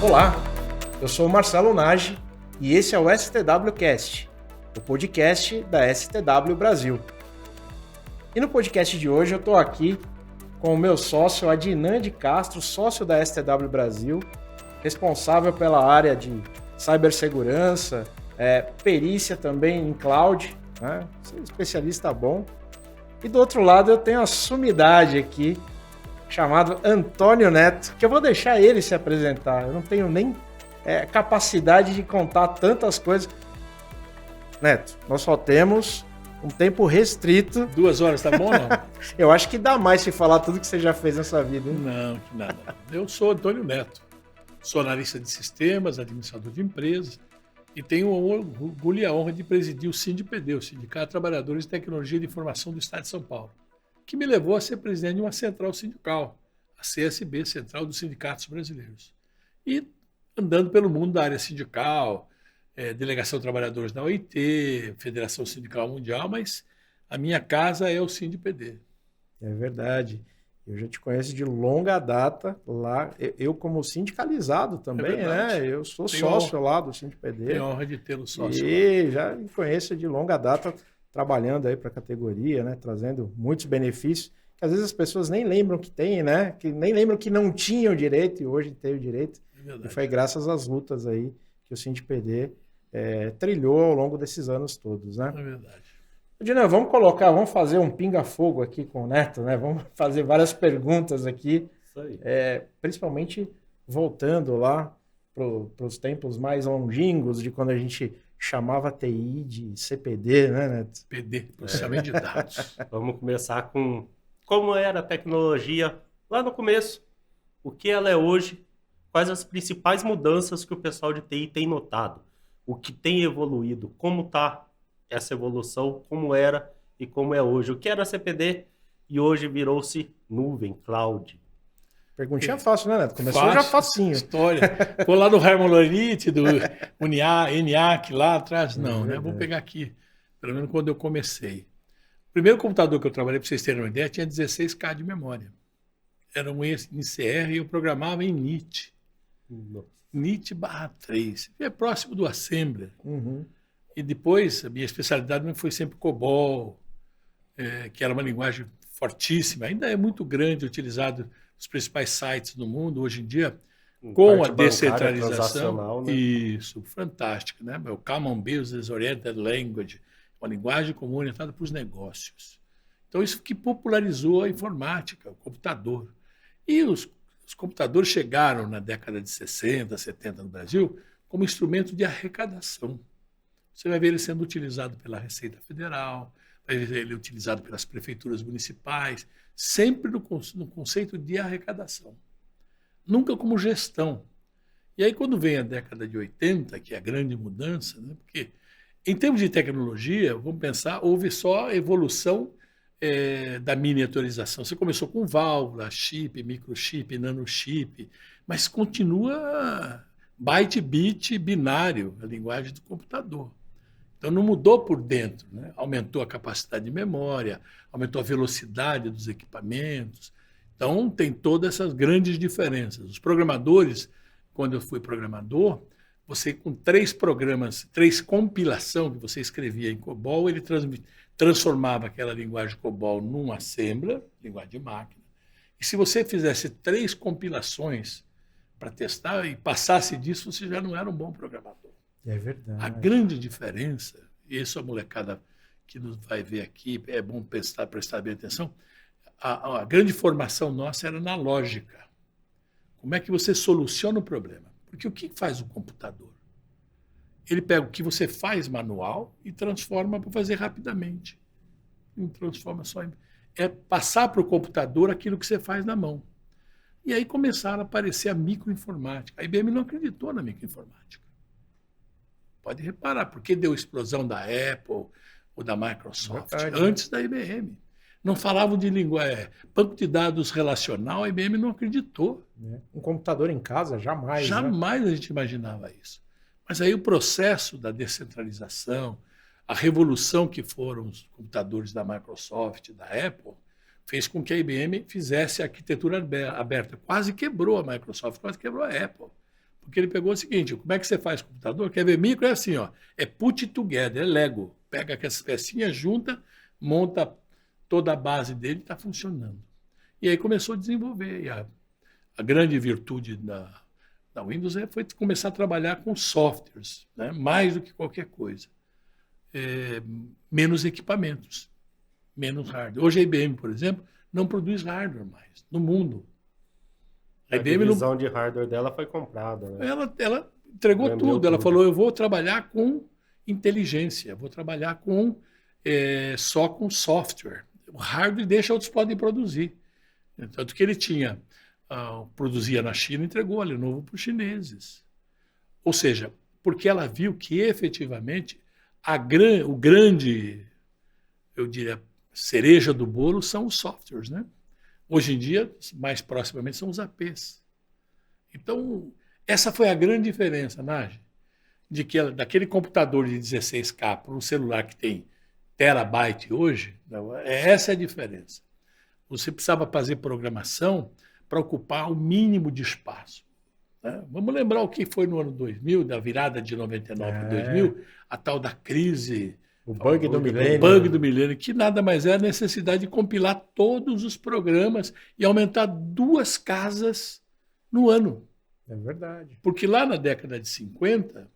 Olá, eu sou o Marcelo Nage e esse é o STWcast, o podcast da STW Brasil. E no podcast de hoje eu estou aqui com o meu sócio Adnan de Castro, sócio da STW Brasil, responsável pela área de cibersegurança, perícia também em cloud, né? Especialista bom. E do outro lado eu tenho a sumidade aqui, chamado Antônio Neto, que eu vou deixar ele se apresentar. Eu não tenho nem capacidade de contar tantas coisas. Neto, nós só temos um tempo restrito. 2 horas, tá bom ou não? Eu acho que dá mais se falar tudo que você já fez nessa vida, hein? Não, que nada. Eu sou Antônio Neto. Sou analista de sistemas, administrador de empresas e tenho o orgulho e a honra de presidir o SINDPD, o Sindicato de Trabalhadores de Tecnologia de Informação do Estado de São Paulo, que me levou a ser presidente de uma central sindical, a CSB, Central dos Sindicatos Brasileiros. E andando pelo mundo da área sindical, Delegação de Trabalhadores da OIT, Federação Sindical Mundial, mas a minha casa é o SINDPD. É verdade. Eu já te conheço de longa data lá. Eu como sindicalizado também, né? Eu sou sócio lá do SINDPD. Tenho a honra de tê-lo sócio. E já me conheço de longa data, trabalhando aí para a categoria, né? Trazendo muitos benefícios, que às vezes as pessoas nem lembram que tem, né? Que nem lembram que não tinham direito e hoje tem o direito. E foi graças às lutas aí que o SINDPD trilhou ao longo desses anos todos, né? É verdade. Adnan, vamos fazer um pinga-fogo aqui com o Neto, né? Vamos fazer várias perguntas aqui. Isso aí. Principalmente voltando lá para os tempos mais longínquos de quando a gente chamava TI de CPD, né, Neto? PD, processamento de dados. Vamos começar com como era a tecnologia lá no começo, o que ela é hoje, quais as principais mudanças que o pessoal de TI tem notado, o que tem evoluído, como está essa evolução, como era e como é hoje. O que era CPD e hoje virou-se nuvem, cloud. Perguntinha fácil, né, Neto? Começou Fácil, já facinho. História. Vou lá no Harmonolite, do ENIAC lá atrás. Não, né? Vou pegar aqui, pelo menos quando eu comecei. O primeiro computador que eu trabalhei, para vocês terem uma ideia, tinha 16K de memória. Era um NCR e eu programava em NIT. NIT/3. É próximo do Assembler. Uhum. E depois, a minha especialidade foi sempre COBOL, que era uma linguagem fortíssima. Ainda é muito grande, utilizado nos principais sites do mundo hoje em dia, com a descentralização. Né? Isso, fantástico, né? O Common Business Oriented Language, uma linguagem comum orientada para os negócios. Então, isso que popularizou a informática, o computador. E os computadores chegaram na década de 60, 70 no Brasil como instrumento de arrecadação. Você vai ver ele sendo utilizado pela Receita Federal, vai ver ele utilizado pelas prefeituras municipais, sempre no conceito de arrecadação. Nunca como gestão. E aí, quando vem a década de 80, que é a grande mudança, né? Porque, em termos de tecnologia, vamos pensar, houve só evolução da miniaturização. Você começou com válvula, chip, microchip, nanochip, mas continua byte, bit, binário, a linguagem do computador. Então, não mudou por dentro, né? Aumentou a capacidade de memória, aumentou a velocidade dos equipamentos. Então, tem todas essas grandes diferenças. Os programadores, quando eu fui programador, você com 3 programas, 3 compilação que você escrevia em COBOL, ele transformava aquela linguagem COBOL num assembler, linguagem de máquina. E se você fizesse 3 compilações para testar e passasse disso, você já não era um bom programador. É verdade. A grande diferença, e isso a molecada que nos vai ver aqui, é bom prestar bem atenção, a grande formação nossa era na lógica. Como é que você soluciona o problema? Porque o que faz o computador? Ele pega o que você faz manual e transforma para fazer rapidamente. Não transforma só em... É passar para o computador aquilo que você faz na mão. E aí começaram a aparecer a microinformática. A IBM não acreditou na microinformática. Pode reparar, porque deu explosão da Apple ou da Microsoft antes da IBM. Não falavam de banco de dados relacional, a IBM não acreditou. Um computador em casa, jamais. Jamais, né? A gente imaginava isso. Mas aí o processo da descentralização, a revolução que foram os computadores da Microsoft, da Apple, fez com que a IBM fizesse a arquitetura aberta. Quase quebrou a Microsoft, quase quebrou a Apple. Porque ele pegou o seguinte, como é que você faz computador? Quer ver micro? É assim, ó, é put together, é Lego. Pega essas pecinhas, junta, monta toda a base dele e está funcionando. E aí começou a desenvolver. E a grande virtude da Windows foi começar a trabalhar com softwares, né? Mais do que qualquer coisa. Menos equipamentos, menos hardware. Hoje a IBM, por exemplo, não produz hardware mais no mundo. A divisão de hardware dela foi comprada. Né? Ela entregou tudo. Ela falou, eu vou trabalhar com inteligência, vou trabalhar só com software. O hardware deixa outros podem produzir. Tanto que ele produzia na China e entregou a Lenovo para os chineses. Ou seja, porque ela viu que efetivamente o grande, eu diria, cereja do bolo são os softwares, né? Hoje em dia, mais proximamente, são os APs. Então, essa foi a grande diferença, Nage, daquele computador de 16K para um celular que tem terabyte hoje. Essa é a diferença. Você precisava fazer programação para ocupar o mínimo de espaço. Né? Vamos lembrar o que foi no ano 2000, da virada de 99 para 2000, a tal da crise... O bug do milênio. O bug do milênio, que nada mais é a necessidade de compilar todos os programas e aumentar 2 casas no ano. É verdade. Porque lá na década de 50,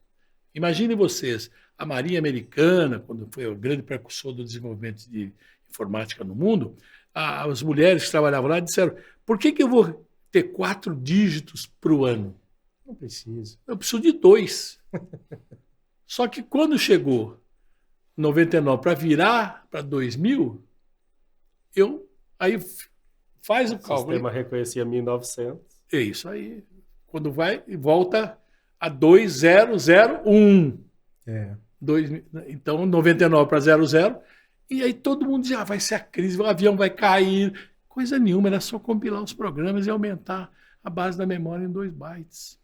imaginem vocês, a Marinha Americana, quando foi o grande precursor do desenvolvimento de informática no mundo, as mulheres que trabalhavam lá disseram, por que eu vou ter 4 dígitos para o ano? Não preciso. Eu preciso de 2. Só que quando chegou 99 para virar para 2000, aí faz o cálculo. O sistema reconhecia 1900. É isso aí. Quando vai e volta a 2001. Então, 99 para 00. E aí todo mundo dizia, vai ser a crise, o avião vai cair. Coisa nenhuma, era só compilar os programas e aumentar a base da memória em 2 bytes.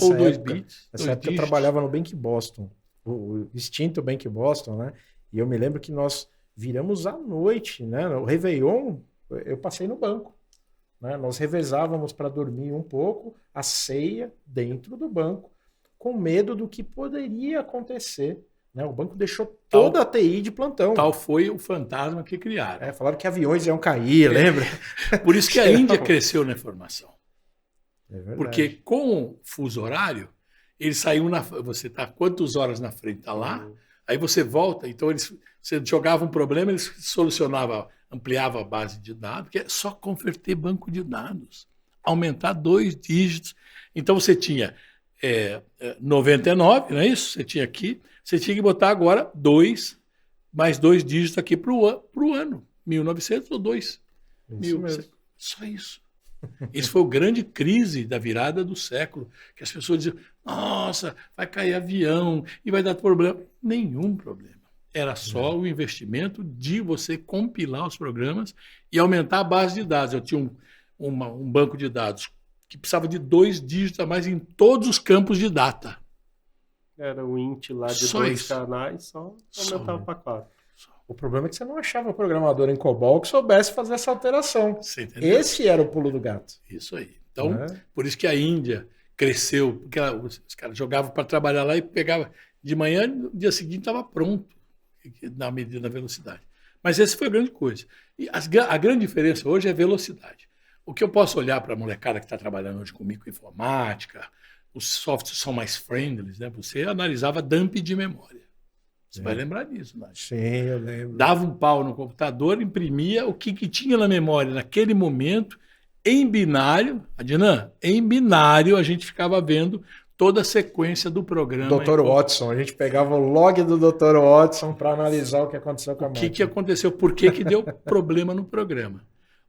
Ou 2 bits. Nessa época eu trabalhava no Bank Boston. O extinto Bank Boston, né? E eu me lembro que nós viramos à noite, né? O Réveillon, eu passei no banco. Né? Nós revezávamos para dormir um pouco, a ceia dentro do banco, com medo do que poderia acontecer. Né? O banco deixou toda a TI de plantão. Tal foi o fantasma que criaram. Falaram que aviões iam cair, lembra? Por isso que a Índia cresceu na informação. É verdade. Porque com o fuso horário, eles saíam você está quantas horas na frente, está lá, aí você volta, então você jogava um problema, eles solucionavam, ampliava a base de dados, que é só converter banco de dados, aumentar 2 dígitos. Então você tinha 99, não é isso? Você tinha aqui, você tinha que botar agora mais 2 dígitos aqui para o ano, 1900 ou 2. Isso mesmo. Só isso. Isso foi a grande crise da virada do século, que as pessoas diziam, nossa, vai cair avião e vai dar problema. Nenhum problema. Era só o investimento de você compilar os programas e aumentar a base de dados. Eu tinha um banco de dados que precisava de 2 dígitos a mais em todos os campos de data. Era o int lá de Só 2 isso. canais, só aumentava para 4. O problema é que você não achava programador em COBOL que soubesse fazer essa alteração. Você entendeu? Esse era o pulo do gato. Isso aí. Então, por isso que a Índia cresceu, porque os caras jogavam para trabalhar lá e pegava de manhã, no dia seguinte estava pronto, na medida da velocidade. Mas essa foi a grande coisa. E a grande diferença hoje é a velocidade. O que eu posso olhar para a molecada que está trabalhando hoje com microinformática, os softwares são mais friendly, né? Você analisava dump de memória. Você vai lembrar disso, né? Sim, eu lembro. Dava um pau no computador, imprimia o que tinha na memória naquele momento, em binário. Adnan, em binário a gente ficava vendo toda a sequência do programa. Dr. Watson, a gente pegava o log do Dr. Watson para analisar o que aconteceu com a máquina. O que aconteceu, por que deu problema no programa.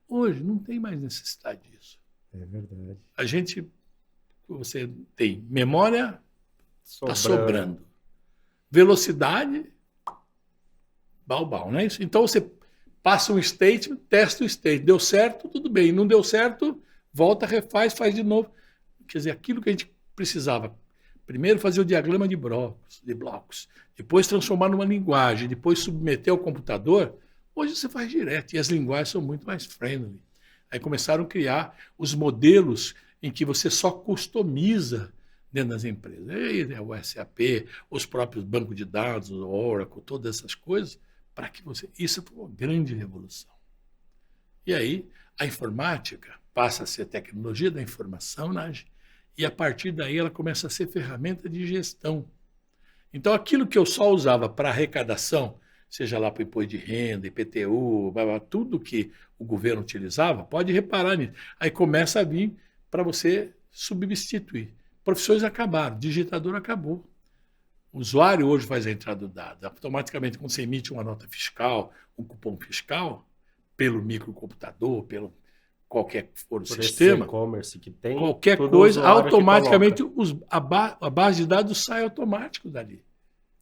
Hoje não tem mais necessidade disso. É verdade. Você tem memória, está sobrando. Velocidade, balbal, não é isso? Então você passa um statement, testa o statement. Deu certo, tudo bem. Não deu certo, volta, refaz, faz de novo. Quer dizer, aquilo que a gente precisava Primeiro fazer o diagrama de blocos, depois transformar numa linguagem, depois submeter ao computador. Hoje você faz direto e as linguagens são muito mais friendly. Aí começaram a criar os modelos em que você só customiza dentro das empresas. Aí, né, o SAP, os próprios bancos de dados, o Oracle, todas essas coisas, para que você... Isso foi uma grande revolução. E aí a informática passa a ser tecnologia da informação, né? E a partir daí ela começa a ser ferramenta de gestão. Então aquilo que eu só usava para arrecadação, seja lá para o imposto de renda, IPTU, tudo que o governo utilizava, pode reparar nisso. Aí começa a vir para você substituir. Profissões acabaram, digitador acabou. O usuário hoje faz a entrada do dado. Automaticamente, quando você emite uma nota fiscal, um cupom fiscal, pelo microcomputador, pelo qualquer que for o sistema, e-commerce que tem, qualquer coisa, automaticamente a base de dados sai automático dali.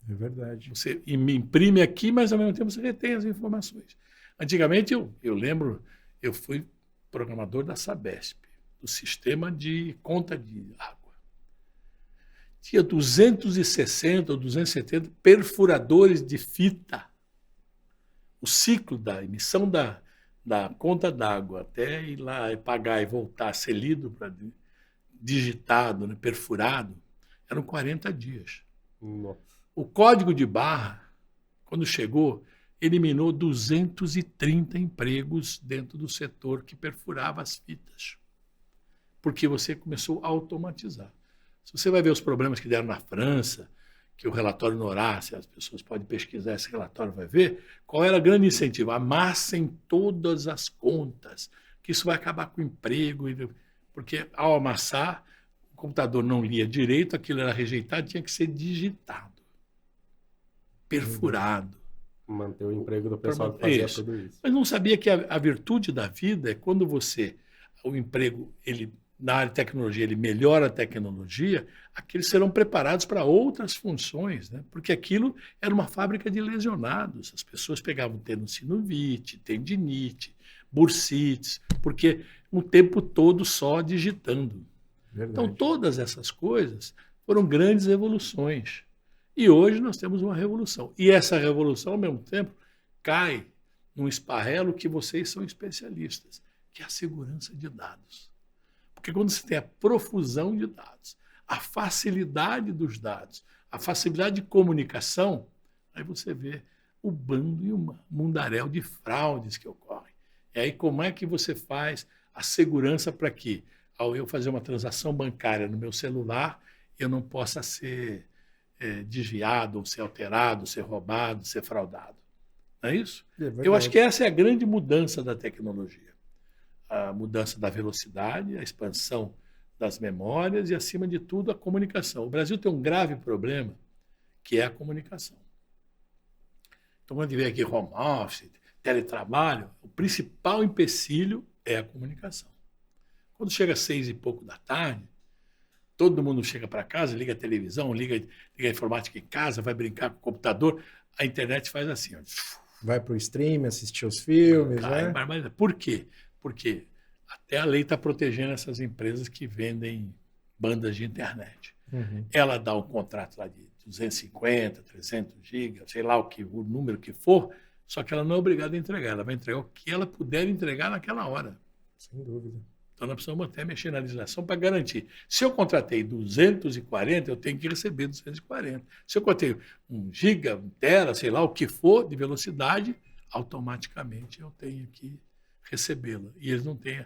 É verdade. Você imprime aqui, mas ao mesmo tempo você retém as informações. Antigamente, eu lembro, eu fui programador da Sabesp, do sistema de conta de água. Tinha 260 ou 270 perfuradores de fita. O ciclo da emissão da conta d'água até ir lá e pagar e voltar, ser lido, digitado, né, perfurado, eram 40 dias. Nossa. O código de barra, quando chegou, eliminou 230 empregos dentro do setor que perfurava as fitas, porque você começou a automatizar. Se você vai ver os problemas que deram na França, que o relatório Norácia, as pessoas podem pesquisar esse relatório, vai ver qual era o grande incentivo. Amassem todas as contas, que isso vai acabar com o emprego, porque ao amassar, o computador não lia direito, aquilo era rejeitado, tinha que ser digitado, perfurado. Manter o emprego do pessoal que fazia tudo isso. Mas não sabia que a virtude da vida é quando o emprego, na área de tecnologia, ele melhora a tecnologia, aqueles serão preparados para outras funções, né? Porque aquilo era uma fábrica de lesionados. As pessoas pegavam tenossinovite, tendinite, bursites, porque o tempo todo só digitando. Verdade. Então, todas essas coisas foram grandes evoluções. E hoje nós temos uma revolução. E essa revolução, ao mesmo tempo, cai num esparrelo que vocês são especialistas, que é a segurança de dados. Porque quando você tem a profusão de dados, a facilidade dos dados, a facilidade de comunicação, aí você vê o bando e o mundaréu de fraudes que ocorrem. E aí como é que você faz a segurança para que, ao eu fazer uma transação bancária no meu celular, eu não possa ser desviado, ou ser alterado, ser roubado, ser fraudado? Não é isso? Eu acho que essa é a grande mudança da tecnologia. A mudança da velocidade, a expansão das memórias e, acima de tudo, a comunicação. O Brasil tem um grave problema, que é a comunicação. Então, quando vem aqui home office, teletrabalho, o principal empecilho é a comunicação. Quando chega às 6 e pouco da tarde, todo mundo chega para casa, liga a televisão, liga a informática em casa, vai brincar com o computador, a internet faz assim. Ó. Vai para o stream, assistir os filmes, né? Por quê? Porque até a lei está protegendo essas empresas que vendem bandas de internet. Uhum. Ela dá um contrato lá de 250, 300 gigas, sei lá o número que for, só que ela não é obrigada a entregar. Ela vai entregar o que ela puder entregar naquela hora. Sem dúvida. Então nós precisamos até mexer na legislação para garantir. Se eu contratei 240, eu tenho que receber 240. Se eu contratei 1 giga, 1 tera, sei lá o que for de velocidade, automaticamente eu tenho que recebê-la. E eles não têm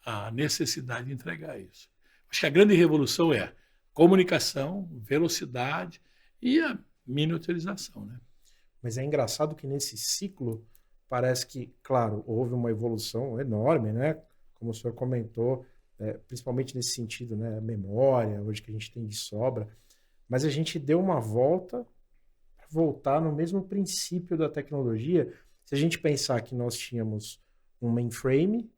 a necessidade de entregar isso. Acho que a grande revolução é comunicação, velocidade e a miniaturização, né? Mas é engraçado que nesse ciclo parece que, claro, houve uma evolução enorme, né? Como o senhor comentou, principalmente nesse sentido, né? A memória, hoje que a gente tem de sobra, mas a gente deu uma volta para voltar no mesmo princípio da tecnologia. Se a gente pensar que nós tínhamos um mainframe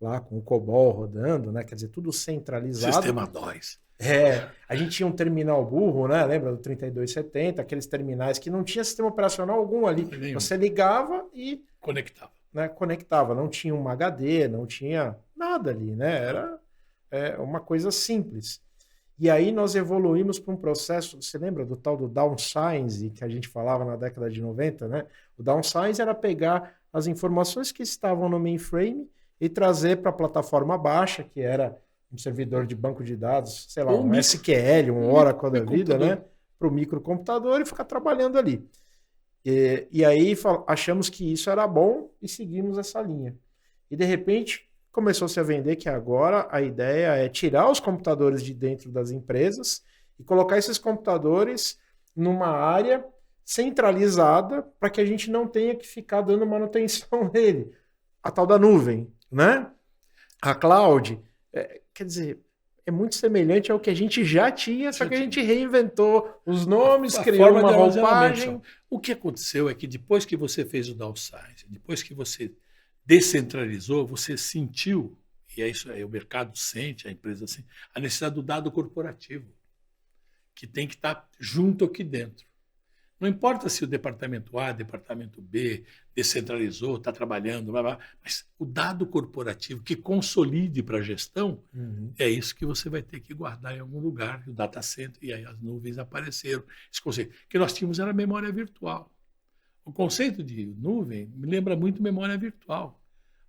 lá com o COBOL rodando, né? Quer dizer, tudo centralizado. Sistema 2. A gente tinha um terminal burro, né? Lembra do 3270, aqueles terminais que não tinha sistema operacional algum ali. Você ligava e conectava. Né, conectava, não tinha um HD, não tinha nada ali, né? Era uma coisa simples. E aí nós evoluímos para um processo, você lembra do tal do downsize que a gente falava na década de 90, né? O downsize era pegar as informações que estavam no mainframe e trazer para a plataforma baixa, que era um servidor de banco de dados, sei lá, Ou um SQL, um Oracle da vida, né? computador. Para o microcomputador e ficar trabalhando ali. E aí achamos que isso era bom e seguimos essa linha. E de repente começou-se a vender que agora a ideia é tirar os computadores de dentro das empresas e colocar esses computadores numa área centralizada para que a gente não tenha que ficar dando manutenção nele. A tal da nuvem, né? A cloud. Quer dizer, é muito semelhante ao que a gente já tinha, só que a gente reinventou os nomes, criou uma roupagem. O que aconteceu é que depois que você fez o downsize, depois que você descentralizou, você sentiu, e é isso aí, o mercado sente, a empresa sente, a necessidade do dado corporativo, que tem que estar junto aqui dentro. Não importa se o departamento A, departamento B descentralizou, está trabalhando, blá, blá, mas o dado corporativo que consolide para a gestão, é isso que você vai ter que guardar em algum lugar, o data center, e aí as nuvens apareceram. Esse conceito que nós tínhamos era memória virtual. O conceito de nuvem me lembra muito memória virtual.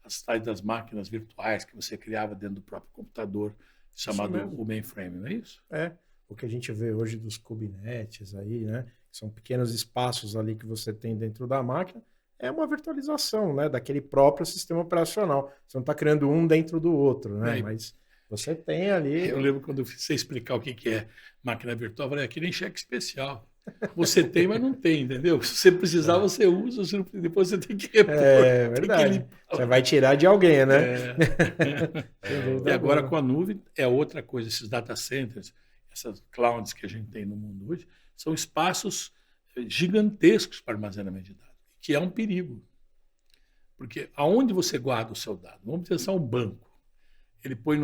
As tais das máquinas virtuais que você criava dentro do próprio computador, chamado o mainframe, não é isso? É, o que a gente vê hoje dos Kubernetes aí, né? São pequenos espaços ali que você tem dentro da máquina, é uma virtualização, né? Daquele próprio sistema operacional. Você não está criando um dentro do outro, né? Mas você tem ali... Eu lembro quando você explicar o que é máquina virtual, eu falei, aqui nem cheque especial. Você tem, mas não tem, entendeu? Se você precisar, você usa, depois você tem que repor. É verdade. Você vai tirar de alguém, né? E agora com a nuvem é outra coisa. Esses data centers, essas clouds que a gente tem no mundo hoje, são espaços gigantescos para armazenamento de dados, que é um perigo. Porque aonde você guarda o seu dado? Vamos pensar um banco. Ele põe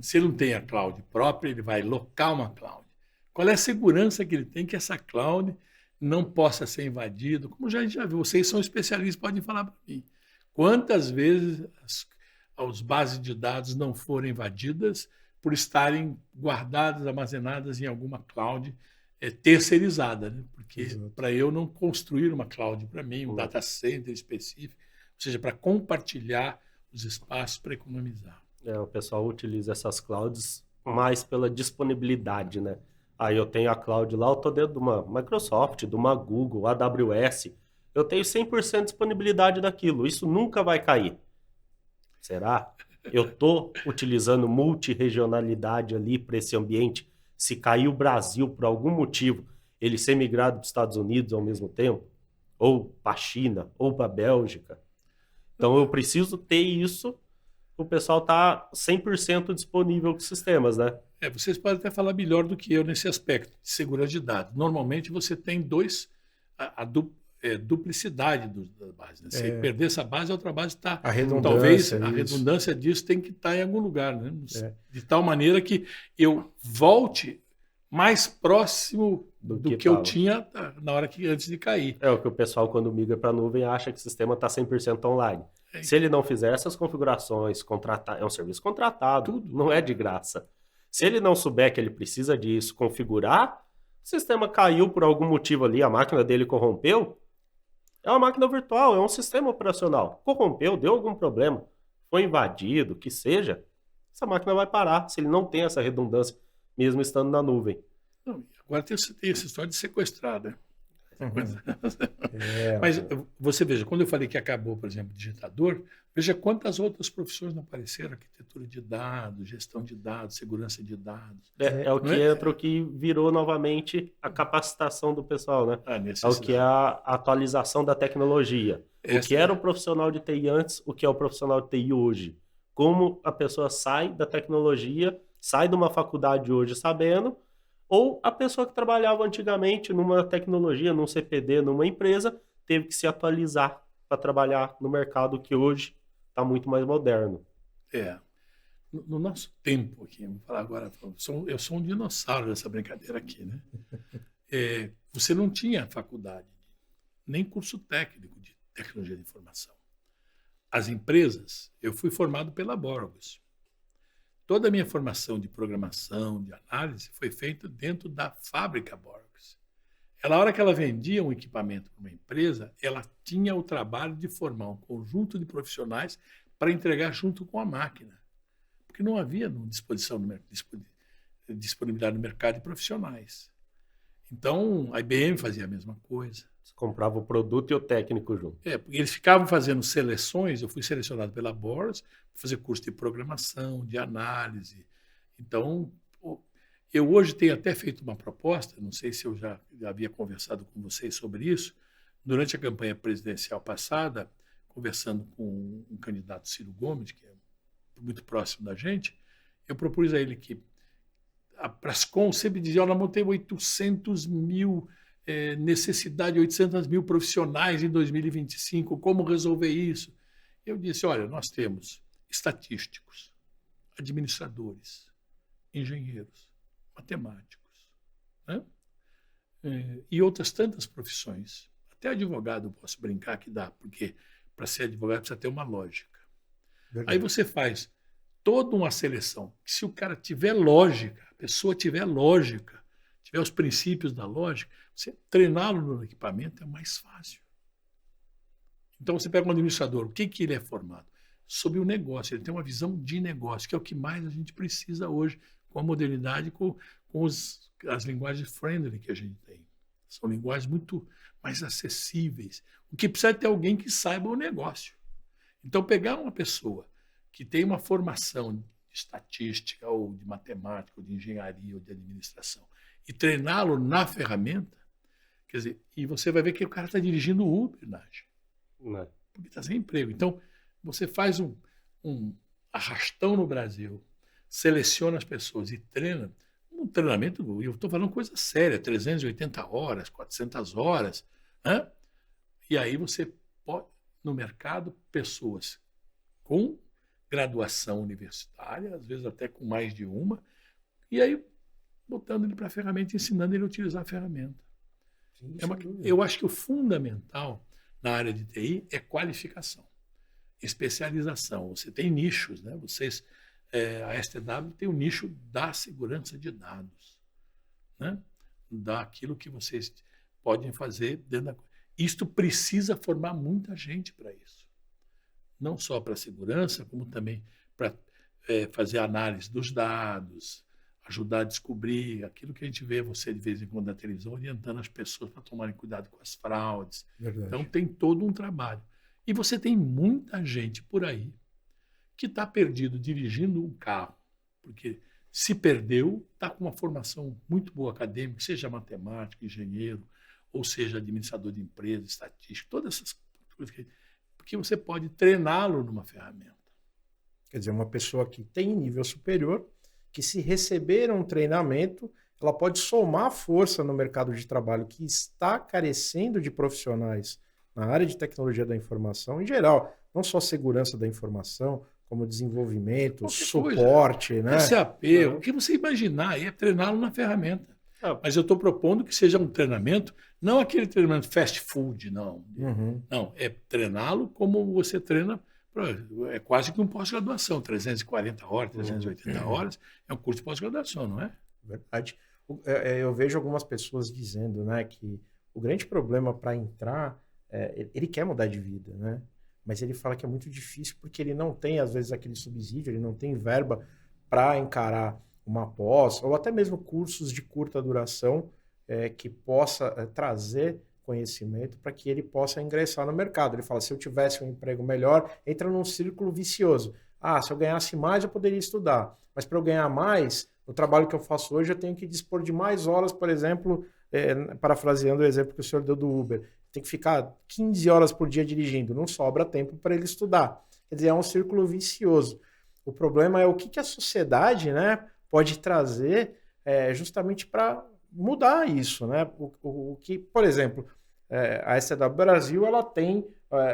se ele não tem a cloud própria, ele vai locar uma cloud. Qual é a segurança que ele tem que essa cloud não possa ser invadida? Como a gente já viu, vocês são especialistas, podem falar para mim. Quantas vezes as bases de dados não foram invadidas por estarem guardadas, armazenadas em alguma cloud terceirizada, né? Porque para eu não construir uma cloud para mim, um data center específico, ou seja, para compartilhar os espaços para economizar. O pessoal utiliza essas clouds mais pela disponibilidade, né? Aí eu tenho a cloud lá, eu estou dentro de uma Microsoft, de uma Google, AWS. Eu tenho 100% de disponibilidade daquilo. Isso nunca vai cair. Será? Eu estou utilizando multirregionalidade ali para esse ambiente. Se cair o Brasil por algum motivo, ele ser migrado para os Estados Unidos ao mesmo tempo, ou para a China, ou para a Bélgica. Então eu preciso ter isso. O pessoal está 100% disponível com sistemas, né? Vocês podem até falar melhor do que eu nesse aspecto de segurança de dados. Normalmente você tem duplicidade da base. Né? Se perder essa base, a outra base está... Talvez a redundância disso tem que estar em algum lugar. Né? De tal maneira que eu volte mais próximo do que eu tinha na hora antes de cair. É o que o pessoal, quando migra para a nuvem, acha que o sistema está 100% online. Se ele não fizer essas configurações, é um serviço contratado, tudo não é de graça. Se ele não souber que ele precisa disso, configurar, o sistema caiu por algum motivo ali, a máquina dele corrompeu, é uma máquina virtual, é um sistema operacional. Corrompeu, deu algum problema, foi invadido, que seja, essa máquina vai parar, se ele não tem essa redundância, mesmo estando na nuvem. Agora tem essa história de sequestrar, né? Mas você veja, quando eu falei que acabou, por exemplo, o digitador, veja quantas outras profissões não apareceram: arquitetura de dados, gestão de dados, segurança de dados. É o que entra, o que virou novamente a capacitação do pessoal, né? É o que é a atualização da tecnologia. O que era o profissional de TI antes, o que é o profissional de TI hoje. Como a pessoa sai da tecnologia, sai de uma faculdade hoje sabendo, ou a pessoa que trabalhava antigamente numa tecnologia, num CPD, numa empresa, teve que se atualizar para trabalhar no mercado que hoje está muito mais moderno. No nosso tempo aqui, vamos falar agora, eu sou um dinossauro dessa brincadeira aqui, né? Você não tinha faculdade, nem curso técnico de tecnologia de informação. As empresas, eu fui formado pela Borgos. toda a minha formação de programação, de análise, foi feita dentro da fábrica Borex. Na hora que ela vendia um equipamento para uma empresa, ela tinha o trabalho de formar um conjunto de profissionais para entregar junto com a máquina. Porque não havia disponibilidade no mercado de profissionais. Então, a IBM fazia a mesma coisa. Você comprava o produto e o técnico junto. Porque eles ficavam fazendo seleções, eu fui selecionado pela Borex para fazer curso de programação, de análise. Então, eu hoje tenho até feito uma proposta, não sei se eu já havia conversado com vocês sobre isso, durante a campanha presidencial passada, conversando com um candidato, Ciro Gomes, que é muito próximo da gente, eu propus a ele que a Brascom sempre dizia, nós vamos ter 800 mil, necessidade de 800 mil profissionais em 2025, como resolver isso? Eu disse, olha, nós temos estatísticos, administradores, engenheiros, matemáticos, né? E outras tantas profissões. Até advogado eu posso brincar que dá, porque para ser advogado precisa ter uma lógica. Verdade. Aí você faz toda uma seleção. Se o cara tiver lógica, a pessoa tiver lógica, tiver os princípios da lógica, você treiná-lo no equipamento é mais fácil. Então você pega um administrador, o que ele é formado? Sobre o negócio, ele tem uma visão de negócio, que é o que mais a gente precisa hoje, com a modernidade, com as linguagens friendly que a gente tem. São linguagens muito mais acessíveis. O que precisa é ter alguém que saiba o negócio. Então, pegar uma pessoa que tem uma formação de estatística, ou de matemática, ou de engenharia, ou de administração, e treiná-lo na ferramenta, quer dizer, e você vai ver que o cara está dirigindo o Uber, porque está sem emprego. Então, você faz um arrastão no Brasil, seleciona as pessoas e treina. Um treinamento, eu estou falando coisa séria, 380 horas, 400 horas. Né? E aí você pode, no mercado, pessoas com graduação universitária, às vezes até com mais de uma, e aí botando ele para a ferramenta, ensinando ele a utilizar a ferramenta. Sim, eu acho que o fundamental na área de TI é qualificação, especialização. Você tem nichos, né? A STW tem o nicho da segurança de dados, né? Daquilo que vocês podem fazer dentro da... Isto precisa formar muita gente para isso. Não só para segurança, como também para fazer análise dos dados, ajudar a descobrir aquilo que a gente vê você de vez em quando na televisão, orientando as pessoas para tomarem cuidado com as fraudes. Verdade. Então tem todo um trabalho. E você tem muita gente por aí que está perdido dirigindo um carro, porque se perdeu, está com uma formação muito boa acadêmica, seja matemático, engenheiro, ou seja administrador de empresa, estatístico, todas essas coisas, porque você pode treiná-lo numa ferramenta. Quer dizer, uma pessoa que tem nível superior, que se receber um treinamento, ela pode somar força no mercado de trabalho que está carecendo de profissionais na área de tecnologia da informação, em geral, não só segurança da informação, como desenvolvimento, qualquer suporte, coisa, né? SAP, o que você imaginar aí é treiná-lo na ferramenta. Mas eu estou propondo que seja um treinamento, não aquele treinamento fast food, não. Uhum. Não, é treiná-lo como você treina, é quase que um pós-graduação, 340 horas, 380 horas, é um curso de pós-graduação, não é? Verdade. Eu vejo algumas pessoas dizendo, né, que o grande problema para entrar, ele quer mudar de vida, né? Mas ele fala que é muito difícil porque ele não tem, às vezes, aquele subsídio, ele não tem verba para encarar uma pós, ou até mesmo cursos de curta duração que possa trazer conhecimento para que ele possa ingressar no mercado. Ele fala, se eu tivesse um emprego melhor, entra num círculo vicioso. Se eu ganhasse mais, eu poderia estudar. Mas para eu ganhar mais, no trabalho que eu faço hoje, eu tenho que dispor de mais horas, por exemplo, parafraseando o exemplo que o senhor deu do Uber. Tem que ficar 15 horas por dia dirigindo, não sobra tempo para ele estudar. Quer dizer, é um círculo vicioso. O problema é o que a sociedade, né, pode trazer justamente para mudar isso, né? O que, por exemplo, a STW Brasil ela tem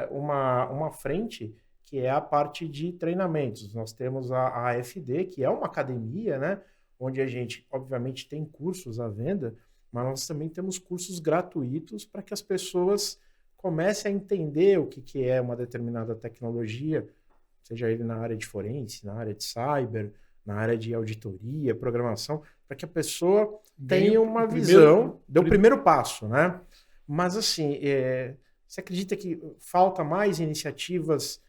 uma frente que é a parte de treinamentos. Nós temos a AFD, que é uma academia, né, onde a gente, obviamente, tem cursos à venda, mas nós também temos cursos gratuitos para que as pessoas comecem a entender o que é uma determinada tecnologia, seja ele na área de forense, na área de cyber, na área de auditoria, programação, para que a pessoa Ganha tenha o uma primeiro- visão, dê o primeiro passo, né? Mas assim, você acredita que falta mais iniciativas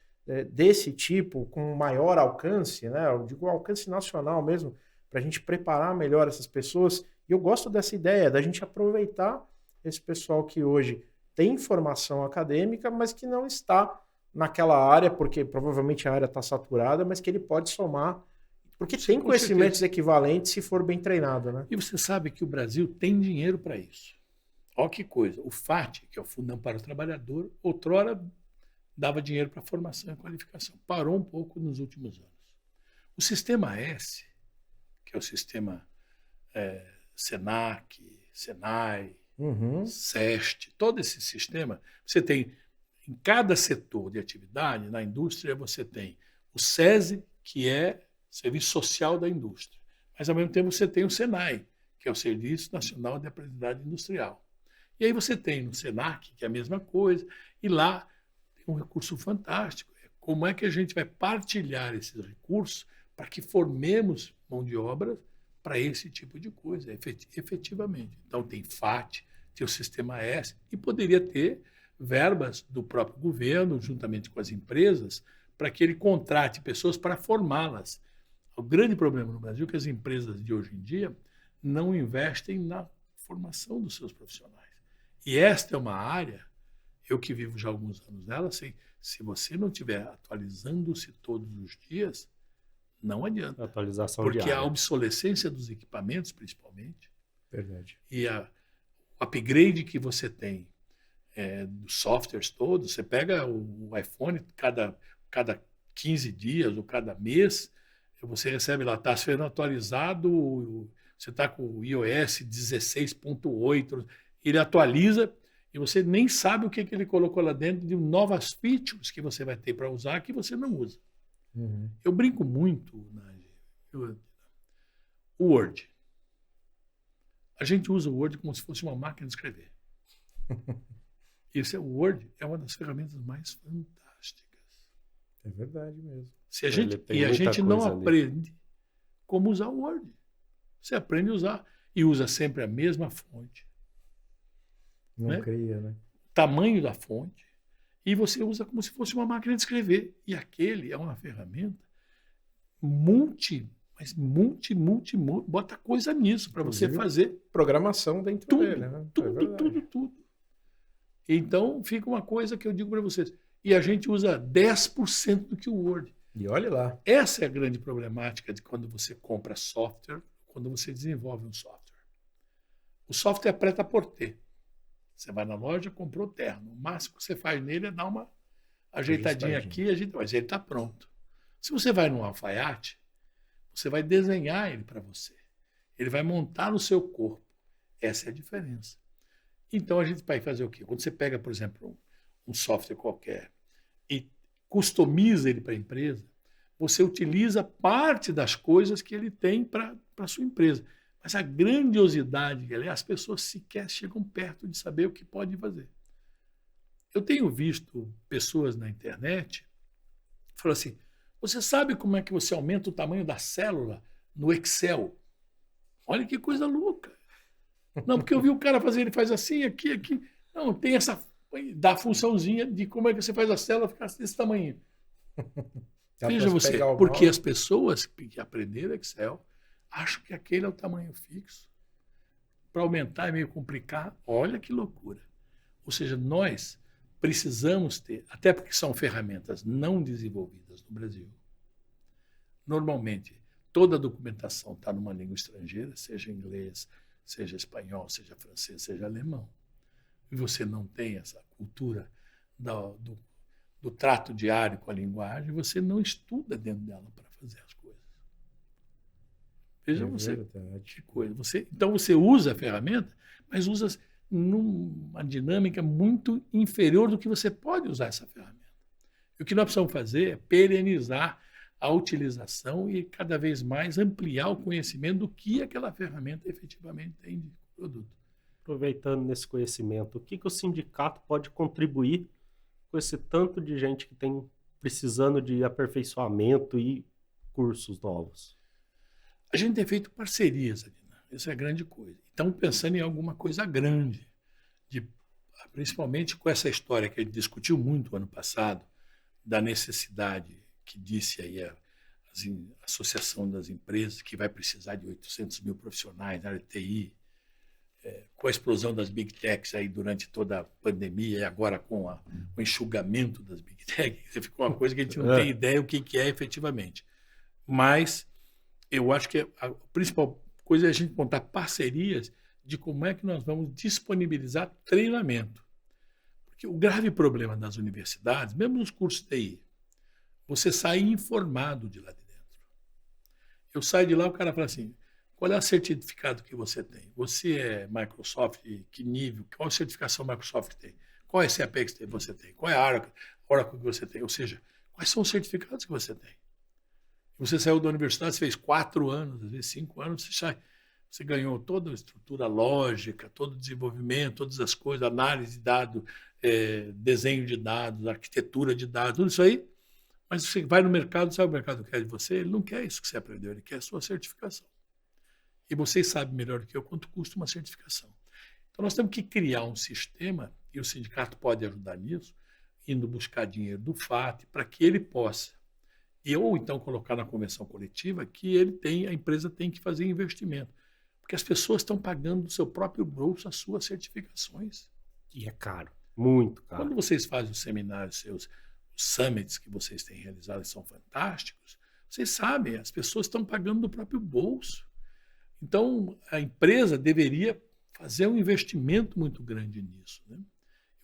desse tipo, com maior alcance, né? Eu digo alcance nacional mesmo, para a gente preparar melhor essas pessoas? E eu gosto dessa ideia, da gente aproveitar esse pessoal que hoje tem formação acadêmica, mas que não está naquela área, porque provavelmente a área está saturada, mas que ele pode somar, porque Sim, tem com conhecimentos certeza. equivalentes se for bem treinado, né? E você sabe que o Brasil tem dinheiro para isso. Olha que coisa. O FAT, que é o Fundo de Amparo ao Trabalhador, outrora dava dinheiro para formação e qualificação. Parou um pouco nos últimos anos. O Sistema S, que é o sistema SENAC, SENAI, Uhum. SEST, todo esse sistema, você tem em cada setor de atividade, na indústria, você tem o SESI, que é Serviço Social da Indústria, mas ao mesmo tempo você tem o SENAI, que é o Serviço Nacional de Aprendizagem Industrial. E aí você tem no SENAC, que é a mesma coisa, e lá tem um recurso fantástico. Como é que a gente vai partilhar esses recursos para que formemos mão de obra para esse tipo de coisa, efetivamente. Então tem FAT, tem o Sistema S, e poderia ter verbas do próprio governo, juntamente com as empresas, para que ele contrate pessoas para formá-las. O grande problema no Brasil é que as empresas de hoje em dia não investem na formação dos seus profissionais. E esta é uma área, eu que vivo já há alguns anos nela, assim, se você não estiver atualizando-se todos os dias, não adianta. Atualização Porque diária. a obsolescência dos equipamentos, principalmente, Verdade. e o upgrade que você tem dos softwares todos, você pega o iPhone cada 15 dias ou cada mês, você recebe lá, está sendo atualizado, você está com o iOS 16.8, ele atualiza e você nem sabe o que ele colocou lá dentro de novas features que você vai ter para usar que você não usa. Uhum. Eu brinco muito o Word. A gente usa o Word como se fosse uma máquina de escrever. O Word é uma das ferramentas mais fantásticas. É verdade mesmo. Se a Ele gente, tem e a muita gente não coisa ali. aprende como usar o Word. Você aprende a usar e usa sempre a mesma fonte, Não né? cria, né? Tamanho da fonte, e você usa como se fosse uma máquina de escrever. E aquele é uma ferramenta bota coisa nisso para você Inclusive, fazer programação dentro tudo, dele, né? É tudo, verdade. tudo. Então, fica uma coisa que eu digo para vocês. E a gente usa 10% do que o Word. E olhe lá. Essa é a grande problemática de quando você compra software, quando você desenvolve um software. O software é prêt-à-porter. Você vai na loja, comprou o terno. O máximo que você faz nele é dar uma ajeitadinha aqui, mas ele está pronto. Se você vai num alfaiate, você vai desenhar ele para você. Ele vai montar no seu corpo. Essa é a diferença. Então a gente vai fazer o quê? Quando você pega, por exemplo, um software qualquer e customiza ele para a empresa, você utiliza parte das coisas que ele tem para a sua empresa. Mas a grandiosidade, as pessoas sequer chegam perto de saber o que podem fazer. Eu tenho visto pessoas na internet falam assim, você sabe como é que você aumenta o tamanho da célula no Excel? Olha que coisa louca. Não, porque eu vi o cara fazer, ele faz assim, aqui. Não, tem essa, da funçãozinha de como é que você faz a célula ficar desse tamanho. Veja você, porque as pessoas que aprenderam Excel acham que aquele é o tamanho fixo. Para aumentar é meio complicado. Olha que loucura. Ou seja, nós precisamos ter, até porque são ferramentas não desenvolvidas no Brasil. Normalmente, toda a documentação está numa língua estrangeira, seja inglês, seja espanhol, seja francês, seja alemão. E você não tem essa cultura do trato diário com a linguagem, você não estuda dentro dela para fazer as coisas. Veja você, que coisa. Então você usa a ferramenta, mas usa numa dinâmica muito inferior do que você pode usar essa ferramenta. E o que nós precisamos fazer é perenizar a utilização e cada vez mais ampliar o conhecimento do que aquela ferramenta efetivamente tem de produto. Aproveitando nesse conhecimento, o que o sindicato pode contribuir com esse tanto de gente que tem precisando de aperfeiçoamento e cursos novos? A gente tem feito parcerias, Adina. Essa é a grande coisa. Estamos pensando em alguma coisa grande, principalmente com essa história que a gente discutiu muito ano passado, da necessidade que disse aí a Associação das Empresas, que vai precisar de 800 mil profissionais na área de TI, com a explosão das Big Techs aí durante toda a pandemia e agora com o enxugamento das Big Techs, ficou uma coisa que a gente não tem ideia o que é efetivamente. Mas eu acho que a principal coisa é a gente montar parcerias de como é que nós vamos disponibilizar treinamento. Porque o grave problema das universidades, mesmo nos cursos de TI, você sai informado de lá de dentro. Eu saio de lá, o cara fala assim, qual é o certificado que você tem? Você é Microsoft, que nível? Qual a certificação Microsoft tem? Qual é a SAP que você tem? Qual é a Oracle que você tem? Ou seja, quais são os certificados que você tem? Você saiu da universidade, você fez 4 anos, às vezes 5 anos, você ganhou toda a estrutura lógica, todo o desenvolvimento, todas as coisas, análise de dados, desenho de dados, arquitetura de dados, tudo isso aí. Mas você vai no mercado, sabe o que o mercado quer de você? Ele não quer isso que você aprendeu, ele quer a sua certificação. E vocês sabem melhor do que eu quanto custa uma certificação. Então nós temos que criar um sistema, e o sindicato pode ajudar nisso, indo buscar dinheiro do FAT, para que ele possa, ou então colocar na convenção coletiva, que a empresa tem que fazer investimento. Porque as pessoas estão pagando do seu próprio bolso as suas certificações. E é caro, muito caro. Quando vocês fazem os seminários seus, os summits que vocês têm realizado, que são fantásticos, vocês sabem, as pessoas estão pagando do próprio bolso. Então, a empresa deveria fazer um investimento muito grande nisso, né?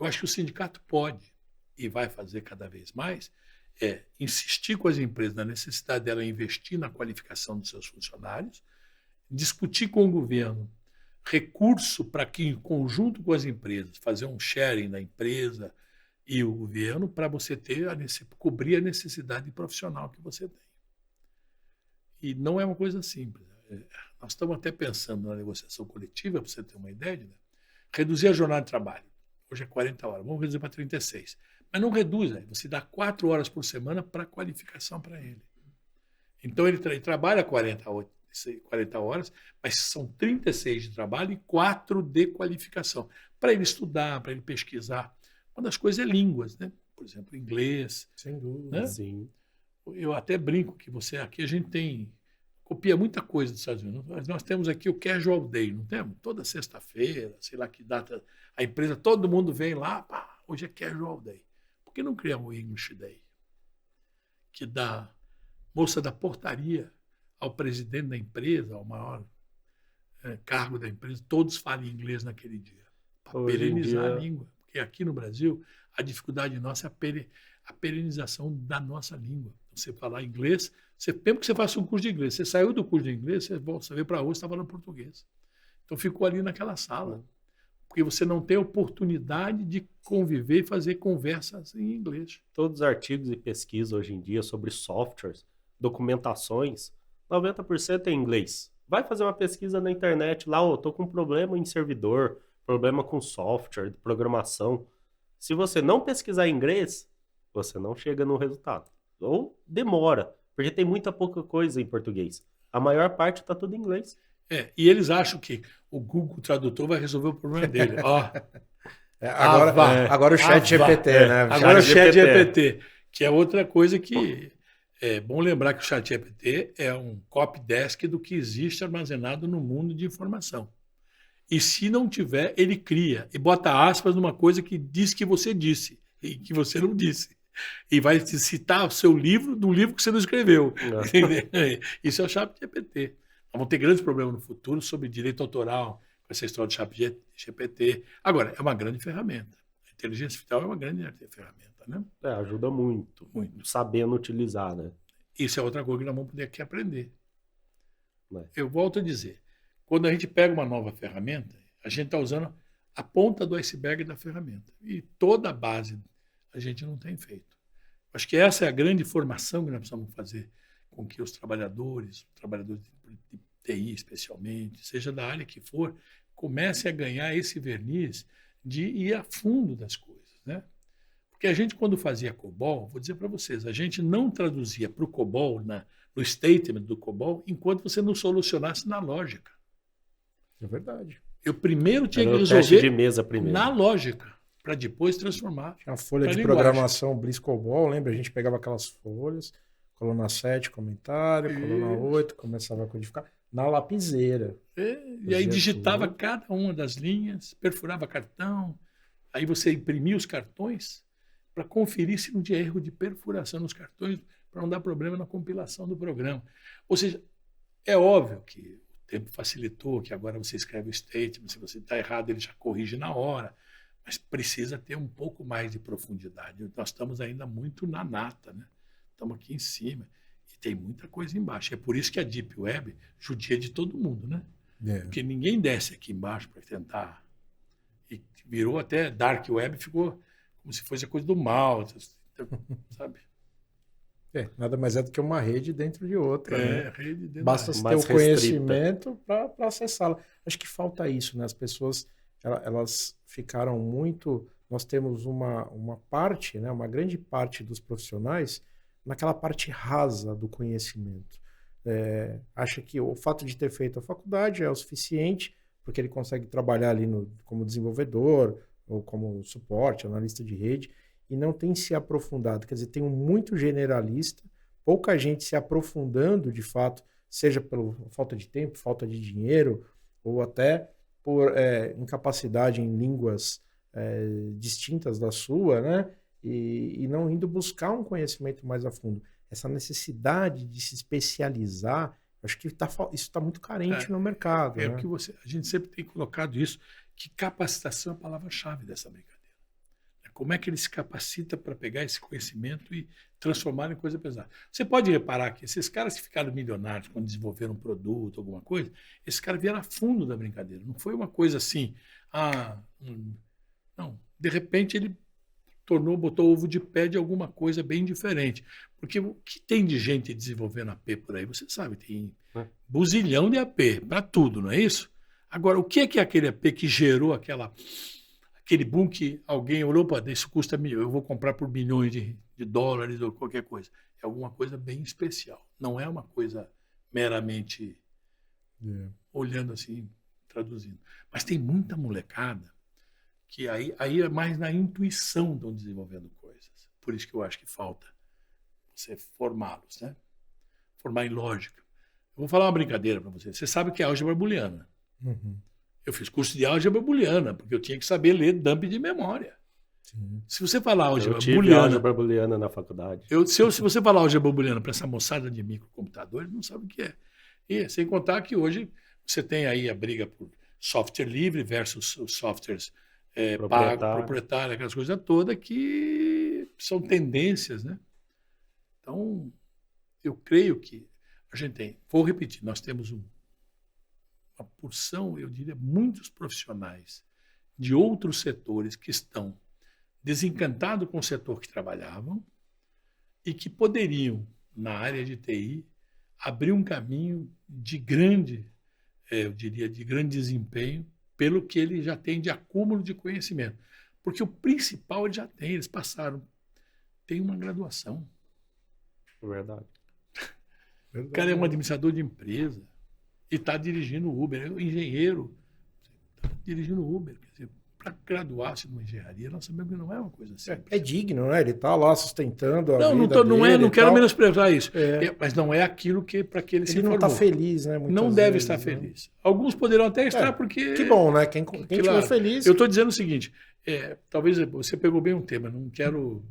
Eu acho que o sindicato pode, e vai fazer cada vez mais, insistir com as empresas na necessidade dela investir na qualificação dos seus funcionários, discutir com o governo recurso para que, em conjunto com as empresas, fazer um sharing da empresa e o governo para você cobrir a necessidade profissional que você tem. E não é uma coisa simples. Nós estamos até pensando na negociação coletiva, para você ter uma ideia, né? Reduzir a jornada de trabalho. Hoje é 40 horas, vamos reduzir para 36. Mas não reduz, né? Você dá 4 horas por semana para qualificação para ele. Então ele trabalha 40 horas, mas são 36 de trabalho e 4 de qualificação. Para ele estudar, para ele pesquisar. Uma das coisas é línguas, né? Por exemplo, inglês. Sem dúvida, né? sim. Eu até brinco que aqui a gente copia muita coisa dos Estados Unidos. Nós temos aqui o Casual Day, não temos? Toda sexta-feira, sei lá que data, a empresa, todo mundo vem lá, pá, hoje é Casual Day. Por que não criar um English Day? Que dá moça da portaria ao presidente da empresa, ao maior cargo da empresa, todos falem inglês naquele dia, para perenizar a língua. Porque aqui no Brasil, a dificuldade nossa é a perenização da nossa língua. Você falar inglês, mesmo que você faça um curso de inglês, você saiu do curso de inglês, você veio para a rua, você está falando português. Então ficou ali naquela sala, porque você não tem oportunidade de conviver e fazer conversas em inglês. Todos os artigos e pesquisas hoje em dia sobre softwares, documentações, 90% é em inglês. Vai fazer uma pesquisa na internet lá, estou com problema em servidor, problema com software, de programação. Se você não pesquisar em inglês, você não chega no resultado. Ou demora, porque tem muita pouca coisa em português. A maior parte está tudo em inglês. E eles acham que o Google Tradutor vai resolver o problema dele. Agora o chat GPT, né? Agora o chat GPT, que é outra coisa que é bom lembrar que o chat GPT é um copydesk do que existe armazenado no mundo de informação. E se não tiver, ele cria e bota aspas numa coisa que diz que você disse e que você não disse. E vai te citar o seu livro do livro que você não escreveu. Isso é o chat GPT. Nós vamos ter grandes problemas no futuro sobre direito autoral, com essa história do chat GPT. Agora, é uma grande ferramenta. A inteligência artificial é uma grande ferramenta, né? Ajuda muito. Muito. Sabendo utilizar, né? Isso é outra coisa que nós vamos poder aqui aprender. Eu volto a dizer, quando a gente pega uma nova ferramenta, a gente está usando a ponta do iceberg da ferramenta. E toda a base a gente não tem feito. Acho que essa é a grande formação que nós precisamos fazer com que os trabalhadores de TI especialmente, seja da área que for, comecem a ganhar esse verniz de ir a fundo das coisas, né? Porque a gente, quando fazia COBOL, vou dizer para vocês, a gente não traduzia para o COBOL, no statement do COBOL, enquanto você não solucionasse na lógica. É verdade. Eu primeiro tinha Era que o teste de resolver mesa primeiro. na lógica, para depois transformar. Tinha a folha pra de linguagem. programação Bliss COBOL, lembra? A gente pegava aquelas folhas, coluna 7, comentário, coluna Isso. 8, começava a codificar na lapiseira. E aí Fazia digitava tudo. cada uma das linhas, perfurava cartão, aí você imprimia os cartões para conferir se não tinha erro de perfuração nos cartões, para não dar problema na compilação do programa. Ou seja, é óbvio que o tempo facilitou, que agora você escreve o statement, se você está errado, ele já corrige na hora, mas precisa ter um pouco mais de profundidade. Nós estamos ainda muito na nata, né? Estamos aqui em cima e tem muita coisa embaixo. É por isso que a Deep Web judia de todo mundo, né? Porque ninguém desce aqui embaixo para tentar. E virou até Dark Web, ficou como se fosse a coisa do mal, sabe? Nada mais é do que uma rede dentro de outra, né? Rede de Basta nada. se ter Mais o conhecimento para acessá-la. Acho que falta isso, né? As pessoas elas ficaram muito. Nós temos uma parte, né? Uma grande parte dos profissionais naquela parte rasa do conhecimento. Acha que o fato de ter feito a faculdade é o suficiente, porque ele consegue trabalhar ali como desenvolvedor ou como suporte, analista de rede, e não tem se aprofundado. Quer dizer, tem muito generalista, pouca gente se aprofundando de fato, seja pela falta de tempo, falta de dinheiro, ou até por incapacidade em línguas distintas da sua, né? E não indo buscar um conhecimento mais a fundo. Essa necessidade de se especializar, acho que isso está muito carente no mercado. É né? o que a gente sempre tem colocado isso, que capacitação é a palavra-chave dessa brincadeira. Como é que ele se capacita para pegar esse conhecimento e transformar em coisa pesada? Você pode reparar que esses caras que ficaram milionários quando desenvolveram um produto, alguma coisa, esses caras vieram a fundo da brincadeira. Não foi uma coisa assim, não. De repente ele botou ovo de pé de alguma coisa bem diferente. Porque o que tem de gente desenvolvendo AP por aí? Você sabe, tem buzilhão de AP para tudo, não é isso? Agora, o que é aquele AP que gerou aquele boom que alguém olhou para isso custa milhões, eu vou comprar por bilhões de dólares ou qualquer coisa? É alguma coisa bem especial. Não é uma coisa meramente olhando assim, traduzindo. Mas tem muita molecada que aí é mais na intuição estão desenvolvendo coisas. Por isso que eu acho que falta você formá-los, né? Formar em lógica. Eu vou falar uma brincadeira para você. Você sabe que é álgebra booleana. Uhum. Eu fiz curso de álgebra booleana, porque eu tinha que saber ler dump de memória. Sim. Se você falar álgebra Eu tive booleana... álgebra booleana na faculdade. Se você falar álgebra booleana para essa moçada de microcomputadores, não sabe o que é. E sem contar que hoje você tem aí a briga por software livre versus os softwares proprietários, aquelas coisas todas que são tendências, né? Então, eu creio que a gente tem... Vou repetir, nós temos uma porção, eu diria, muitos profissionais de outros setores que estão desencantados com o setor que trabalhavam e que poderiam, na área de TI, abrir um caminho de grande, eu diria, de grande desempenho, pelo que ele já tem de acúmulo de conhecimento. Porque o principal ele já tem, eles passaram. Tem uma graduação. Verdade. O cara é um administrador de empresa e está dirigindo o Uber, é um engenheiro, está dirigindo o Uber. Quer dizer, para graduar-se numa engenharia, nós sabemos que não é uma coisa simples. É digno, né? Ele está lá sustentando a não, vida não quero tal. menosprezar isso. Mas não é aquilo para que ele se formou. Ele não está feliz, né? Não deve estar feliz. Alguns poderão até estar porque... Que bom, né? Quem claro, estiver feliz... Eu estou dizendo o seguinte, talvez você pegou bem um tema, não quero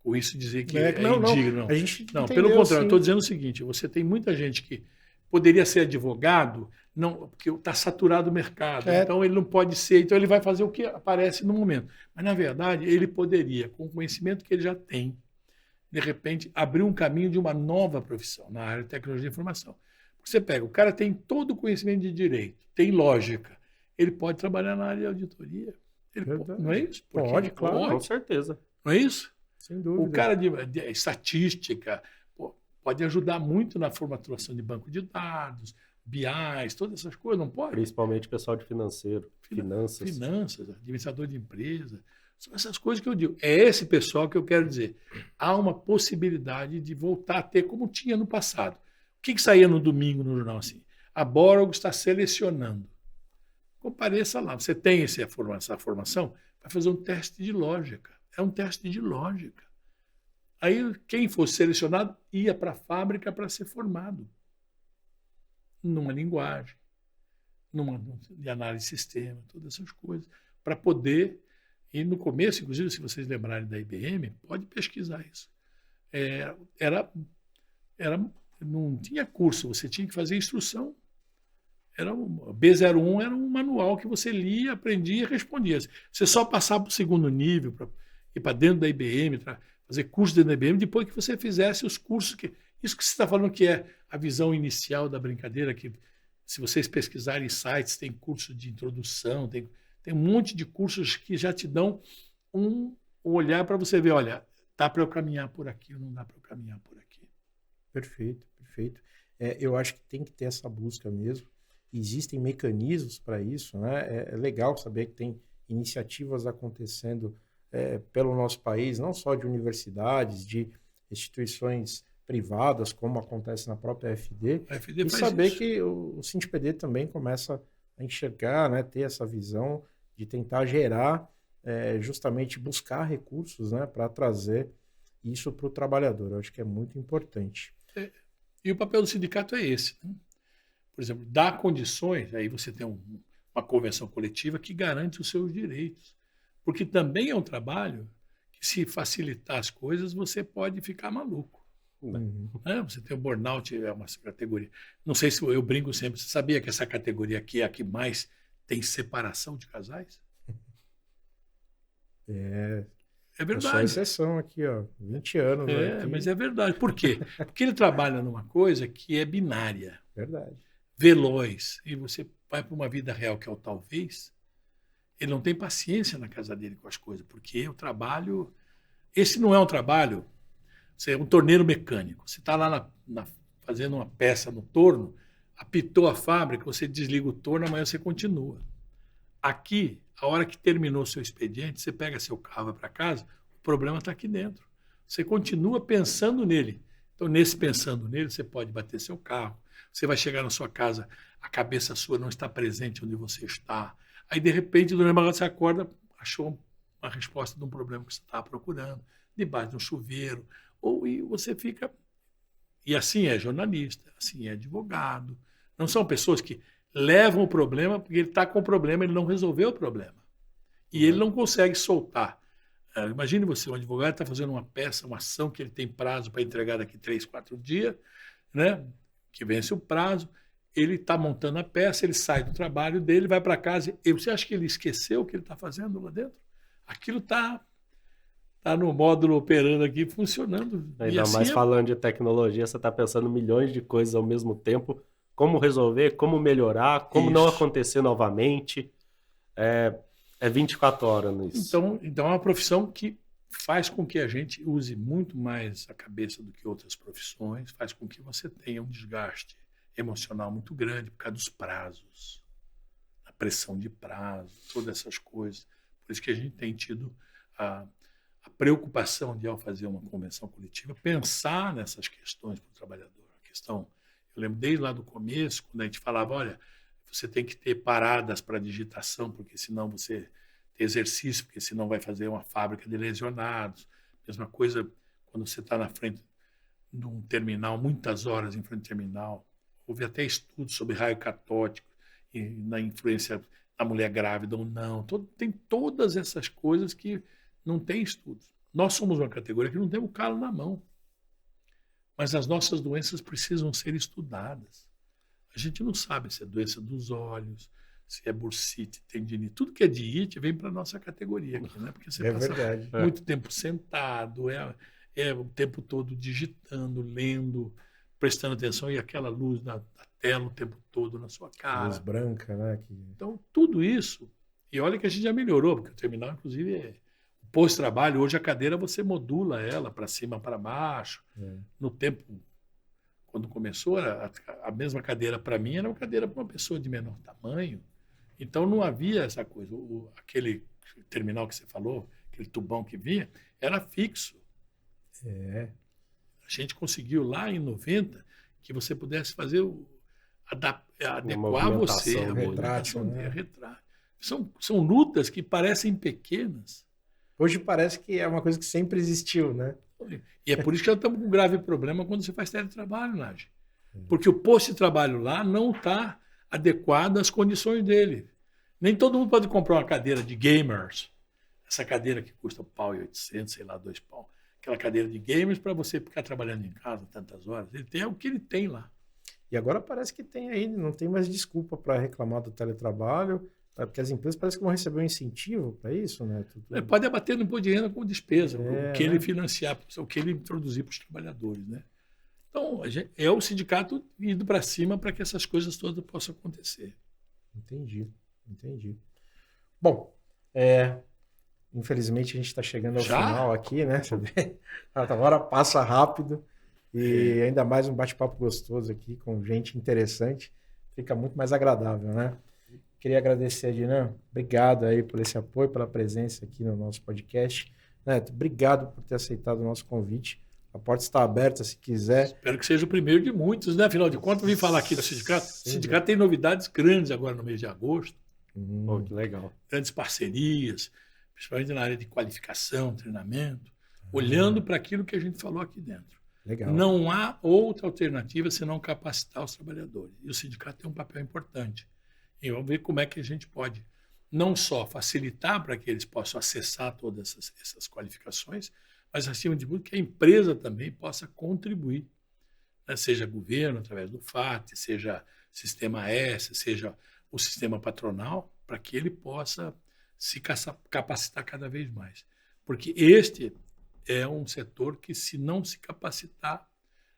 com isso dizer que é indigno. A gente não, pelo contrário, eu estou dizendo o seguinte, você tem muita gente que poderia ser advogado, não, porque está saturado o mercado, então ele não pode ser, então ele vai fazer o que aparece no momento. Mas, na verdade, ele poderia, com o conhecimento que ele já tem, de repente, abrir um caminho de uma nova profissão na área de tecnologia de informação. Porque você pega, o cara tem todo o conhecimento de direito, tem lógica, ele pode trabalhar na área de auditoria. Não é isso? Pode, claro. Com certeza. Não é isso? Sem dúvida. O cara de estatística pode ajudar muito na formatação de banco de dados, BIs, todas essas coisas, não pode? Principalmente o pessoal de finanças. Finanças, administrador de empresa. São essas coisas que eu digo. É esse pessoal que eu quero dizer. Há uma possibilidade de voltar a ter como tinha no passado. O que saía no domingo no jornal assim? A Borgo está selecionando. Compareça lá. Você tem essa formação, vai fazer um teste de lógica. É um teste de lógica. Aí quem fosse selecionado ia para a fábrica para ser formado. Numa linguagem, de análise de sistema, todas essas coisas. Para poder... E no começo, inclusive, se vocês lembrarem da IBM, pode pesquisar isso. Não tinha curso, você tinha que fazer instrução. O B01 era um manual que você lia, aprendia e respondia. Você só passava para o segundo nível, para ir para dentro da IBM, fazer curso dentro da IBM, depois que você fizesse os cursos. Isso que você está falando que é a visão inicial da brincadeira, que se vocês pesquisarem em sites, tem curso de introdução, tem um monte de cursos que já te dão um olhar para você ver, olha, dá para eu caminhar por aqui ou não dá para eu caminhar por aqui. Perfeito, perfeito. Eu acho que tem que ter essa busca mesmo. Existem mecanismos para isso, né? É legal saber que tem iniciativas acontecendo pelo nosso país, não só de universidades, de instituições privadas, como acontece na própria FD, e saber isso. Que o SINDPD também começa a enxergar, né? Ter essa visão de tentar gerar, justamente buscar recursos, né? Para trazer isso para o trabalhador. Eu acho que é muito importante. E o papel do sindicato é esse, né? Por exemplo, dar condições, aí você tem uma convenção coletiva que garante os seus direitos. Porque também é um trabalho que, se facilitar as coisas, você pode ficar maluco. Uhum. Você tem o burnout, é uma categoria. Não sei se eu brinco sempre, você sabia que essa categoria aqui é a que mais tem separação de casais? É verdade. É só exceção aqui, ó, 20 anos. Aqui. Mas é verdade. Por quê? Porque ele trabalha numa coisa que é binária. Verdade. Veloz. E você vai para uma vida real que é o talvez, ele não tem paciência na casa dele com as coisas, porque o trabalho... Esse não é um trabalho... Você é um torneiro mecânico. Você está lá fazendo uma peça no torno, apitou a fábrica, você desliga o torno, amanhã você continua. Aqui, a hora que terminou o seu expediente, você pega seu carro, vai para casa, o problema está aqui dentro. Você continua pensando nele. Então, nesse pensando nele, você pode bater seu carro. Você vai chegar na sua casa, a cabeça sua não está presente onde você está. Aí, de repente, durante a madrugada, você acorda, achou uma resposta de um problema que você estava procurando, debaixo de um chuveiro, e você fica... E assim é jornalista, assim é advogado. Não são pessoas que levam o problema porque ele está com o problema, ele não resolveu o problema. E ele não consegue soltar. Imagine você, um advogado está fazendo uma peça, uma ação que ele tem prazo para entregar daqui 3, 4 dias, né? Que vence o prazo, ele está montando a peça, ele sai do trabalho dele, vai para casa, e você acha que ele esqueceu o que ele está fazendo lá dentro? Aquilo está no módulo operando aqui, funcionando. Ainda assim mais falando de tecnologia, você está pensando milhões de coisas ao mesmo tempo, como resolver, como melhorar, como não acontecer novamente. É 24 horas nisso. Então é uma profissão que faz com que a gente use muito mais a cabeça do que outras profissões, faz com que você tenha um desgaste emocional muito grande por causa dos prazos, a pressão de prazo, todas essas coisas. Por isso que a gente tem tido a preocupação de, ao fazer uma convenção coletiva, pensar nessas questões para o trabalhador. Eu lembro desde lá do começo, quando a gente falava, olha, você tem que ter paradas para digitação, porque senão você tem exercício, porque senão vai fazer uma fábrica de lesionados. Mesma coisa quando você está na frente de um terminal, muitas horas em frente ao terminal. Houve até estudos sobre raio catótico e na influência da mulher grávida ou não. Tem todas essas coisas que não tem estudos. Nós somos uma categoria que não temos calo na mão. Mas as nossas doenças precisam ser estudadas. A gente não sabe se é doença dos olhos, se é bursite, tendinite. Tudo que é de it vem para a nossa categoria aqui, né? Porque você passa muito tempo sentado, o tempo todo digitando, lendo, prestando atenção, e aquela luz da tela o tempo todo na sua cara. Luz branca, né? Então, tudo isso. E olha que a gente já melhorou, porque o terminal, inclusive, pós-trabalho, hoje a cadeira você modula ela para cima, para baixo. No tempo, quando começou, a mesma cadeira para mim era uma cadeira para uma pessoa de menor tamanho. Então não havia essa coisa. Aquele terminal que você falou, aquele tubão que vinha, era fixo. É. A gente conseguiu lá em 90 que você pudesse fazer adequar você a movimentação dele, retrato. São lutas que parecem pequenas. Hoje parece que é uma coisa que sempre existiu, né? E é por isso que nós estamos com um grave problema quando você faz teletrabalho, Nádia. Porque o posto de trabalho lá não está adequado às condições dele. Nem todo mundo pode comprar uma cadeira de gamers. Essa cadeira que custa $1.800, sei lá, $2. Aquela cadeira de gamers para você ficar trabalhando em casa tantas horas. Ele tem o que ele tem lá. E agora parece que tem aí, não tem mais desculpa para reclamar do teletrabalho, porque as empresas parecem que vão receber um incentivo para isso, né? Pode abater no imposto de renda como despesa, o que ele financiar, o que ele introduzir para os trabalhadores, né? Então, é o sindicato indo para cima para que essas coisas todas possam acontecer. Entendi. Bom, infelizmente a gente está chegando ao final aqui, né? A hora passa rápido e ainda mais um bate-papo gostoso aqui com gente interessante. Fica muito mais agradável, né? Queria agradecer, Adnan. Obrigado aí por esse apoio, pela presença aqui no nosso podcast. Neto, obrigado por ter aceitado o nosso convite. A porta está aberta se quiser. Espero que seja o primeiro de muitos, né? Afinal de contas, eu vim falar aqui do sindicato. O sindicato tem novidades grandes agora no mês de agosto. Que legal. Grandes parcerias, principalmente na área de qualificação, treinamento, olhando para aquilo que a gente falou aqui dentro. Legal. Não há outra alternativa senão capacitar os trabalhadores. E o sindicato tem um papel importante. E vamos ver como é que a gente pode não só facilitar para que eles possam acessar todas essas qualificações, mas, acima de tudo, que a empresa também possa contribuir, né? Seja governo, através do FAT, seja Sistema S, seja o sistema patronal, para que ele possa se capacitar cada vez mais. Porque este é um setor que, se não se capacitar,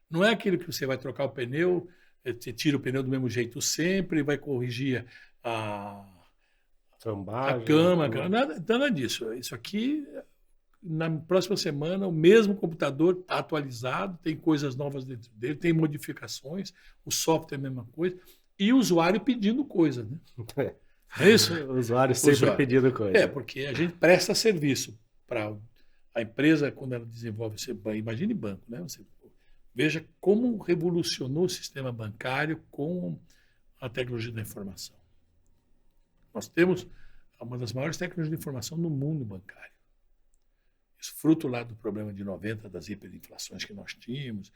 não é aquilo que você vai trocar o pneu, você tira o pneu do mesmo jeito sempre, vai corrigir a cama, nada disso. Isso aqui, na próxima semana, o mesmo computador está atualizado, tem coisas novas dentro dele, tem modificações, o software é a mesma coisa, e o usuário pedindo coisa, né? É isso? O usuário sempre pedindo coisa. Porque a gente presta serviço para a empresa quando ela desenvolve, imagine banco, né? Você veja como revolucionou o sistema bancário com a tecnologia da informação. Nós temos uma das maiores tecnologias de informação no mundo bancário. Isso fruto lá do problema de 90, das hiperinflações que nós tínhamos,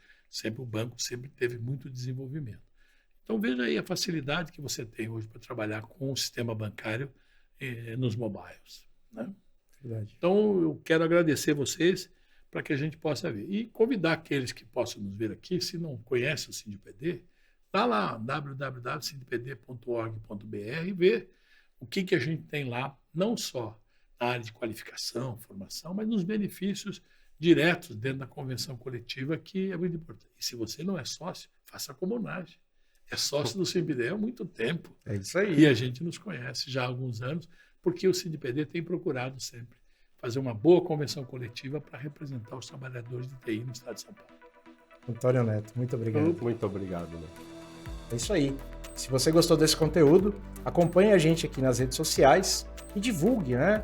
o banco sempre teve muito desenvolvimento. Então veja aí a facilidade que você tem hoje para trabalhar com o sistema bancário nos mobiles, né? Verdade. Então eu quero agradecer vocês para que a gente possa ver. E convidar aqueles que possam nos ver aqui, se não conhecem o SINDPD, está lá, www.sindpd.org.br, e ver o que a gente tem lá, não só na área de qualificação, formação, mas nos benefícios diretos dentro da convenção coletiva, que é muito importante. E se você não é sócio, faça a comunagem. É sócio do SINDPD há muito tempo. É isso aí. E a gente nos conhece já há alguns anos, porque o SINDPD tem procurado sempre fazer uma boa convenção coletiva para representar os trabalhadores de TI no estado de São Paulo. Antônio Neto, muito obrigado. Muito obrigado, Neto. É isso aí. Se você gostou desse conteúdo, acompanhe a gente aqui nas redes sociais e divulgue, né,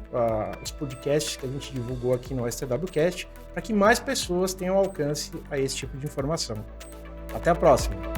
os podcasts que a gente divulgou aqui no STWcast, para que mais pessoas tenham alcance a esse tipo de informação. Até a próxima!